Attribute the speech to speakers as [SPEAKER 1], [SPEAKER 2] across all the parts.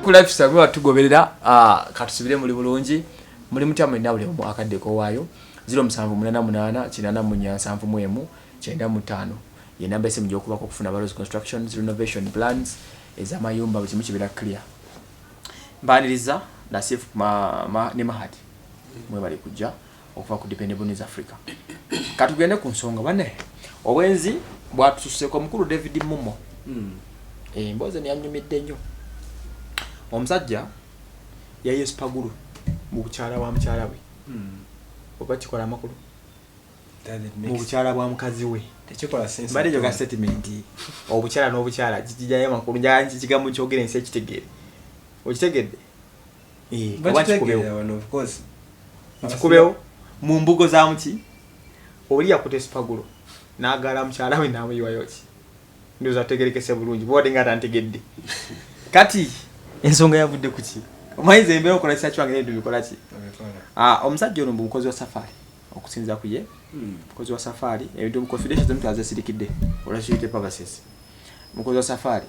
[SPEAKER 1] ku lifestyle gwa tugoberera katusubire muri bulungi muri mutamu ndabule mu akaddeko waayo 0788 887 95 ye namba ese mujye okuba okufuna Barrows Constructions renovation plans ezamayumba buli kimu kibira clear mbaniriza na safe ne mahati mwe bali kujja okuva ku Dependable News Africa katugende ku nsonga bane obwenzi bwatusse ko mukuru David Mumo mboze ni anyumidde nnyo omusajja yaye spaguru mu kukyala wa mkyala we oba kikola makulu mu kukyala bwa mukazi we
[SPEAKER 2] tekikola sense
[SPEAKER 1] bali joga statement obukyala n'obukyala kijaye makulu njanji kigamu kyogere nse kitegere okitegedde
[SPEAKER 2] of course
[SPEAKER 1] kikubeho mu mbugo za muti oli yakute spaguru n'agala mkyala we namuyiwayo ki ndio zategerekese bulungi bode ngata ntegedde kati ensonga yavudde kuki omayize embeera okola kisacho wange ndio bikola ki omusajja ono mukozi wa safari okusinza kuye mukozi wa safari ebintu confidential z'omuntu azasirikidde olashite purposes mukozi wa safari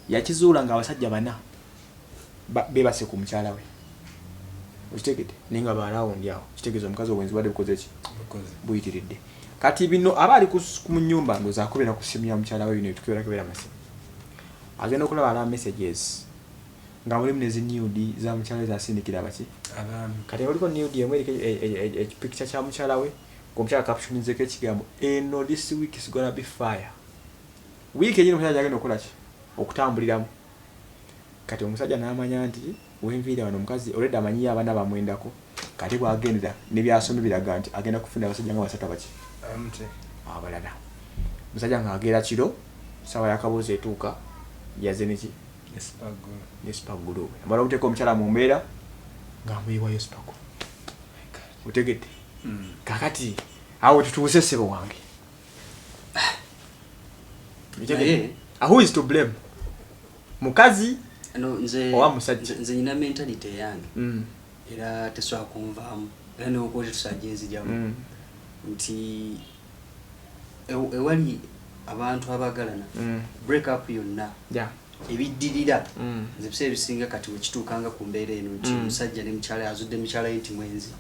[SPEAKER 1] yakizuula nga abasajja bana bebase ku mkyala we okitegedde ninga balaawo ndiawo kitegezo omukazi obwenzi bwadde bukoze ki buyitiridde kati bino abali ku nyumba ndo zakubira ku simu ya mkyala we bino tukibera kibera masimu agenda okulaba ala messages nga muri mnezi nude za mkyala za sindikira baki kati oliko nude yemwe picture cha mkyala we komkyala caption nzeke ekigambo eno this week is gonna be fire week ejino mkyala agenda okola ki okutambuliramu kati omusajja n'amanya nti wenvira wano omukazi already amanyi abana bamwendako kati bwagendera nebyasomye biraga nti agenda kufuna abasajja nga basatu abaki abalala musajja ng'agera kiro sawa yakabuuza etuuka yaze neki spagulu amala okuteeka omukyala mu mbeera ng'amuyiwayo spagulu otegedde kakati awo tutuuse ssebo wange who is to blame mukazi owa musajja
[SPEAKER 3] nze nyina mentality yange era tesobola kunvaamu era n'okuba tetusajjinzijamu nti ewali abantu abagalana break up yonna ebiddirira nze biseera bisinga kati wekituukanga ku mbeera eno nti omusajja ne mukyala azudde mukyala ye nti mwenzi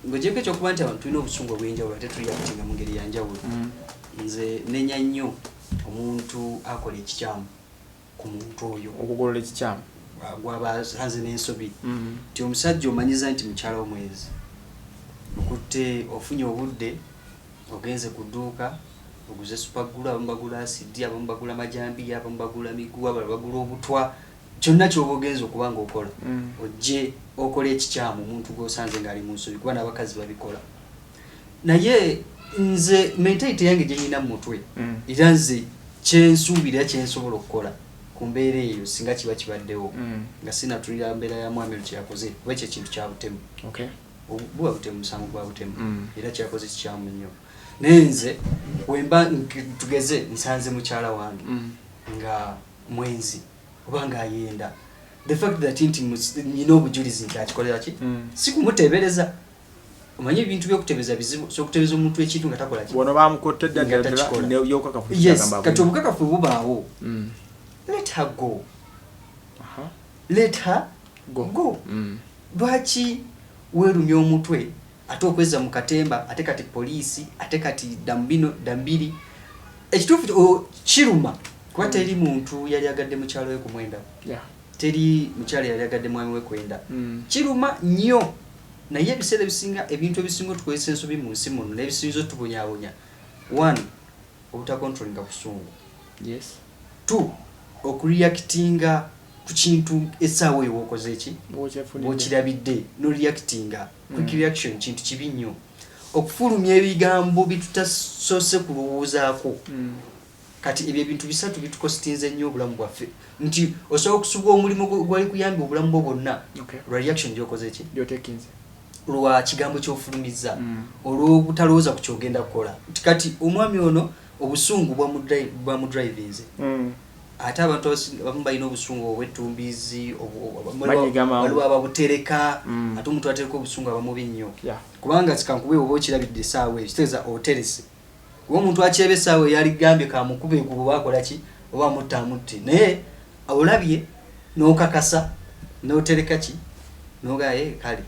[SPEAKER 3] ng'ogyeko ekyokuba nti abantu tulina obusungu obw'enjawulo ate tuliyakutinga mu ngeri ya njawulo nze nenya nnyo omuntu akola ekikyamu ku muntu oyo
[SPEAKER 1] okugolola ekikyamu
[SPEAKER 3] gwaba aze n'ensobi nti omusajja omanyiza nti mukyala omwezi okutte ofunye obudde ogenze ku dduuka oguze supagula abamu bagula asidi abamu bagula majambiya abamu bagula miguwa abalala bagula obutwa kyonna kyoba ogenza okuba nga okola ojje okola ekikyamu omuntu gwosanze ng'ali mu nsobi kuba n'abakazi babikola naye nze mentality yange gye nyina mu mutwe era nze kyensuubira kyensobola okukola ku mbeera eyo singa kiba kibaddewo nga sinatulira mbeera ya mwami kyeyakoze oba ekyo ekintu kya butemu buba butemu musango gwa butemu era kyakoze kikyamu nnyo naye nze wemba tugeze nsanze mukyala wange nga mwenzi oba ng'ayenda the fact that nti nyina obujulizi nti akikolera ki sikumuteebereza omanyi ebintu by'okutebeza bizibu so okutebeza omuntu ekintu nga takola ki
[SPEAKER 1] bono bamukotedde
[SPEAKER 3] kati obukakafu bubaawo let her go let her go lwaki weerumya omutwe ate okweza mu katemba ate kati poliisi ate kati dambiri ekituufu kiruma kuba teri muntu yali agadde mukyalo we kumwenda teri mukyalo yali agadde mwami we kwenda kiruma nnyo naye ebiseera ebisinga ebintu ebisinga otukozesa ensobi mu nsi muno n'ebisinza otubonyaabonya 1 obutakontrolinga busungu 2 okureactinga ku kintu essaawa eyo wookoze eki bw'okirabidde noreactinga quick reaction kintu kibi nnyo okufulumya ebigambo bitutasoose kulowoozaako kati ebyo ebintu bisatu bitukositinze nnyo obulamu bwaffe nti osobola okusuga omulimu gwali kuyambye obulamu bwo bwonna lwa reaction gyokoze eki lwa kigambo kyofulumiza olw'obutalowooza ku kyogenda kukola nti kati omwami ono obusungu bwamudrivinze ate abantu abamu balina obusungu obw'ettumbiizi waliwo ababutereka ate omuntu atereka obusungu abamubi nnyo kubanga kikankuba oba okirabidde essaawa eyo kitegeeza oterese kuba omuntu akyeba essaawa eyo aligambye kamukube ku oba akola ki oba amutte naye olabye n'okakasa n'otereka ki n'ogaye kale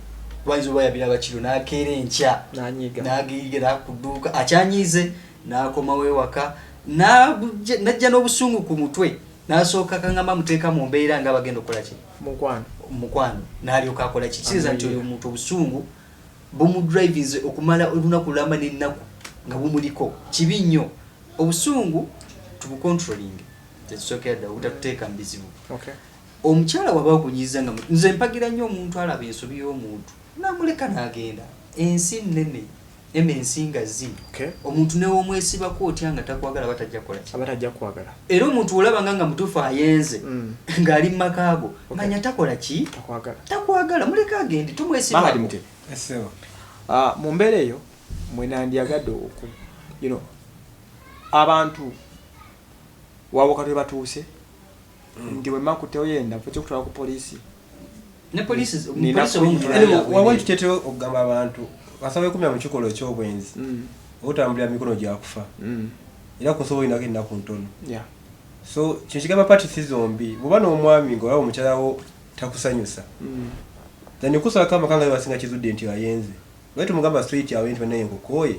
[SPEAKER 3] waizo bayabira bakiro n'akeera enkya n'agigira ku dduuka akyanyize n'akomawo ewaka n'ajja n'obusungu ku mutwe n'asooka kangamba muteeka mu mbeera nga bagenda okukola ki mukwano n'alyoka akola ki kiriza nti oyo omuntu obusungu bumudrivinze okumala olunaku lulamba n'ennaku nga bumuliko kibi nnyo obusungu tubucontrolling tetusookera dda obutatuteeka mu bizibu omukyala waba okunyiza nga nze mpagira nnyo omuntu alaba ensobi y'omuntu namuleka n'agenda ensi nnene ensi ngazi omuntu newoomwesibako otya nga takwagala batajja kwagala era omuntu olaba nga mutuufu ayenze ng'ali mu makaago manya takola ki takwagala muleka agende tumwesibako
[SPEAKER 1] mu mbeera eyo mwenandyagadde abantu wawoka twe batuuse nti wemakutewo yenda fo kyokutwala ku poliisi
[SPEAKER 2] wawantu kyetera okugamba abantu basabe kumya mu kikolo eky'obwenzi obutambulira mikono gyakufa era kusobola olinako ennaku ntono so kino kigamba patisi zombi bw'oba n'omwami ng'olaba omukyalawo takusanyusa then kusalako amakanga basinga kizudde nti ayenze lwaki tumugamba straight awe nti banaye nkukooye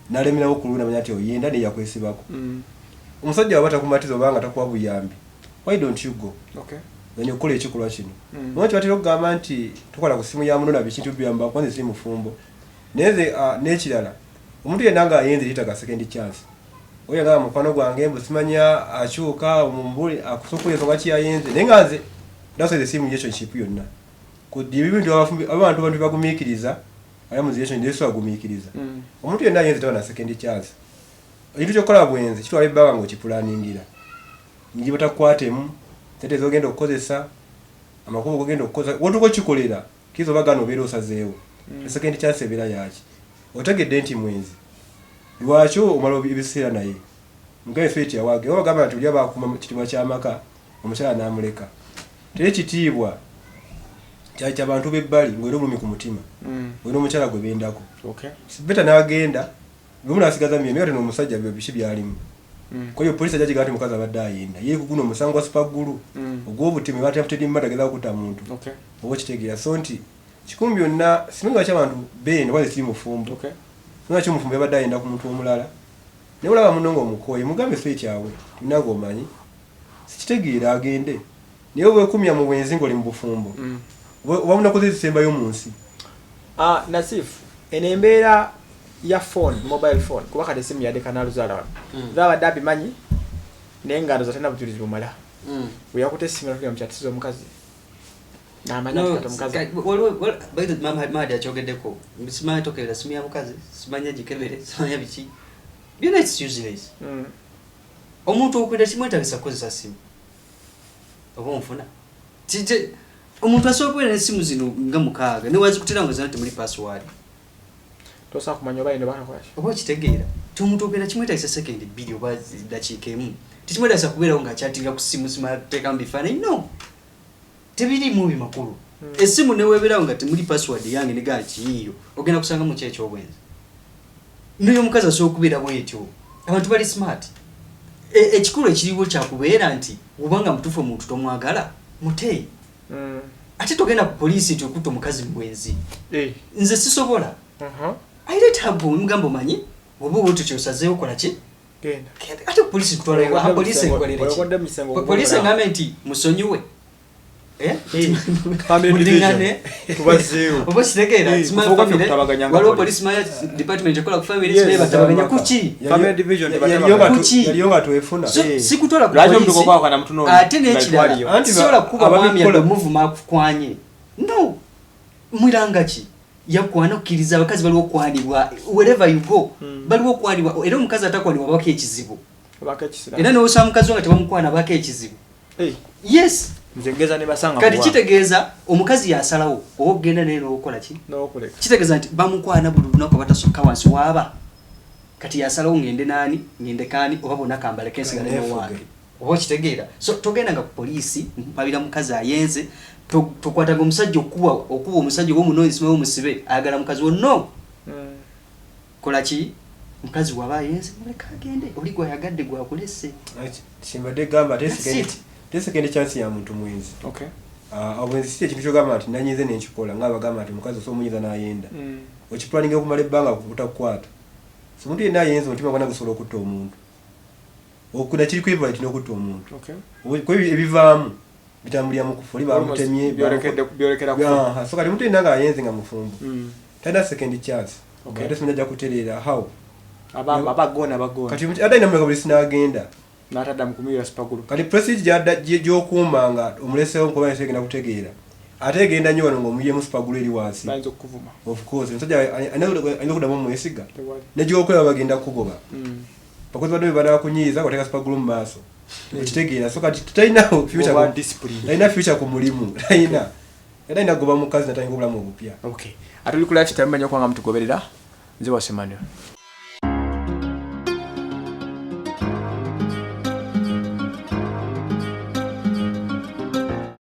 [SPEAKER 2] n'alemerawo ku luna manya nti oyenda neyakwesibako omusajja waba takumatiza obanga takuwa buyambi why don't you go then okola ekikolwa kino lwaki batera okugamba nti tukola ku simu ya muno na bikintu biyamba kwanza siri mufumbo neze n'ekirala omuntu yenna nga ayenze yitaga second chance oyo nga mukwano gwange mbu simanya akyuka omumbuli akusokola ensonga ki yayenze naye nga nze ndasoze simu relationship yonna kudi ebintu abantu bagumiikiriza aya muziyesho ndeso agumiikiriza omuntu yenna ayenze tawana second chance ekintu kyokola bwenzi kitwala ebbanga ng'okipulaningira njiba takwatemu tete zogenda okukozesa amakubo gogenda okukozesa wotuko kikolera kizo bagano obeera osazeewo second chance ebeera yaki otegedde nti mwenzi lwakyo omala ebiseera naye mugaye feti yawage oba gamba nti ulyaba akuma kitiibwa kyamaka omukyala n'amuleka tere kitiibwa kyali ky'abantu b'ebbali ng'era obulumi ku mutima olina omukyala gwe bendako beta n'agenda lumu n'asigaza myemye ate n'omusajja biki byalimu koyo polisi ajja gigati mukazi abadde ayenda ye kuguno omusango wa supagulu ogw'obutemi batamutedde mmada ageza okuta muntu oba kitegeera so nti kikumi byonna simenga ky'abantu benda wali siri mufumbo singa ky'omufumbo yabadde ayenda ku muntu omulala naye olaba muno ng'omukooye mugambe fe kyawe tulina ng'omanyi sikitegeera agende naye obwekumya mu bwenzi ng'oli mu bufumbo oba munakoze ezisembayo mu nsi
[SPEAKER 1] Nasif eno embeera ya phone mobile phone kuba kati simu yadde kanaluzaala wano zabadde abimanyi naye ngalo zatena bujulizi bumala uyakute simu yatulya mukyatiza omukazi n'amanya kati omukazi
[SPEAKER 3] baita mama akyogeddeko simanyi tokerera simu ya mukazi simanya gikebere simanya biki byonna it's useless omuntu okwenda kimwetagisa kukozesa simu oba onfuna omuntu asobola okubeera n'essimu zino nga mukaaga newazikutera nga zina temuli password
[SPEAKER 1] tosobola kumanya oba ino bakola ki
[SPEAKER 3] oba okitegeera ti omuntu okwenda kimwetagisa sekendi bbiri oba dakiika emu tekimwetagisa kubeerawo ng'akyatirira ku ssimu simateekamu bifaananyi no tebirimu bimakulu essimu neweebeerawo nga temuli password yange negaa kiyiyo ogenda kusanga mu kyekyobwenzi naye omukazi asobola okubeera bwetyo abantu bali smart ekikulu ekiriwo kyakubeera nti obanga mutuufu omuntu tomwagala muteeyi ate togenda ku poliisi nti okutta omukazi mubwenzi nze sisobola airetabo mugamba omanyi oba oba tukyosazeewo kola ki ate poliisi kutwalayo poliisi poliisi ngambe nti musonyiwe mulingane oba kitegeera waliwo poliisi maya department ekola ku family naye batabaganya kuki
[SPEAKER 2] yaliyo nga twefuna
[SPEAKER 3] sikutwala ku poliisi ate n'ekirala sisobola kukuba mwami yadde omuvuma akukwanye no mwiranga ki yakwana okukiriza abakazi baliwo okwanibwa wherever you go baliwo okwanibwa era omukazi atakwanibwa bako ekizibu era n'osaba mukazi nga tebamukwana bako ekizibu yes
[SPEAKER 1] nzengeza ne basanga
[SPEAKER 3] kati kitegeeza omukazi yasalawo okugenda naye n'okola ki kitegeeza nti bamukwana buli lunaku batasukka wansi waaba kati yasalawo ngende nani ngende kani oba bonna kambaleko ensigala n'owange oba kitegeera so togenda nga ku poliisi mpabira mukazi ayenze tokwataga omusajja okuba omusajja w'omunoonyezi w'omusibe ayagala mukazi wo no kola ki mukazi waba ayenze muleka agende oli gwayagadde gwakulese
[SPEAKER 2] kimbadde gamba second chance ya muntu mwenzi.
[SPEAKER 1] Okay.
[SPEAKER 2] Obwenzi si ekintu kyogamba nti nanyize n'ekikola nga bagamba nti mukazi osomunyiza n'ayenda. Okipulaninga okumala ebbanga kutakukwata. So muntu yenna ayenza omutima gwana gusobola okutta omuntu. Okuda kiri kwibala kino okutta omuntu.
[SPEAKER 1] Okay.
[SPEAKER 2] Ko ebivaamu bitambulira mu kufu liba mutemye
[SPEAKER 1] byorekera kufa.
[SPEAKER 2] So kali muntu yenna nga ayenze nga mufumbo. Tana second chance. Okay. Kati simenya kutereera how.
[SPEAKER 1] Abagona.
[SPEAKER 2] Kati ada ina mweka bulisi n'agenda.
[SPEAKER 1] N'atadda mu kumira Spagulu.
[SPEAKER 2] Kati procedure gy'okuumanga omulesewo nkoba yasegenda kutegeera. Ate genda nnyo wano ng'omuyemu Spagulu eri wansi.
[SPEAKER 1] Bayinza okuvuma.
[SPEAKER 2] Of course. Nsajja ayinza okuddamu omwesiga. Negyokola bagenda kugoba. Bakozi badde badala kunyiiza wateka Spagulu mu maaso. Okitegeera. So kati talina future
[SPEAKER 1] ku discipline.
[SPEAKER 2] Talina future ku mulimu. Talina. Talina goba mukazi na talina obulamu obupya.
[SPEAKER 1] Okay. Atuli ku lifestyle mmanyo kwanga mtugoberera. Nze wa Semania.